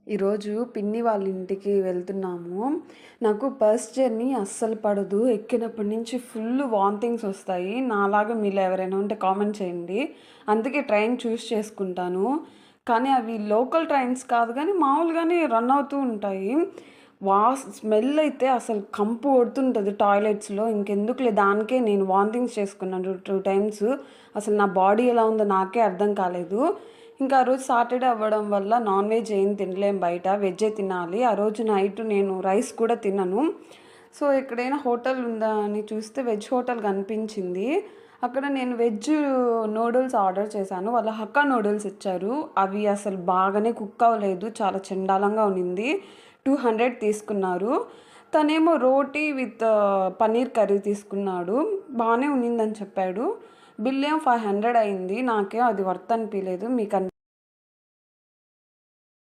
ఈరోజు పిన్ని వాళ్ళ ఇంటికి వెళ్తున్నాము. నాకు బస్ జర్నీ అస్సలు పడదు. ఎక్కినప్పటి నుంచి ఫుల్ వామిటింగ్స్ వస్తాయి. నాలాగా మీలో ఎవరైనా ఉంటే కామెంట్ చేయండి. అందుకే ట్రైన్ చూస్ చేసుకుంటాను. కానీ అవి లోకల్ ట్రైన్స్ కాదు గానీ మామూలుగానే రన్ అవుతూ ఉంటాయి. స్మెల్ అయితే అసలు కంపు కొడుతుంటది టాయిలెట్స్‌లో. ఇంకెందుకులే దానికే నేను వామిటింగ్స్ చేసుకున్నాను 2 టైమ్స్. అసలు నా బాడీ ఎలా ఉందో నాకే అర్థం కాలేదు. ఇంకా ఆ రోజు సాటర్‌డే అవ్వడం వల్ల నాన్ వెజ్ ఏం తినలేం బయట. వెజ్జే తినాలి. ఆ రోజు నైట్ నేను రైస్ కూడా తినను. సో, ఎక్కడైనా హోటల్ ఉందా అని చూస్తే వెజ్ హోటల్ కనిపించింది. అక్కడ నేను వెజ్ నూడిల్స్ ఆర్డర్ చేశాను. వాళ్ళు హక్కా నూడిల్స్ ఇచ్చారు. అవి అసలు బాగానే కుక్ అవ్వలేదు. చాలా చెండాలంగా ఉండింది. 200 తీసుకున్నారు. తనేమో రోటీ విత్ పన్నీర్ కర్రీ తీసుకున్నాడు. బానే ఉన్నిందని చెప్పాడు. బిల్ ఏమో 500 అయింది. నాకేమో అది వర్త్ అనిపియలేదు.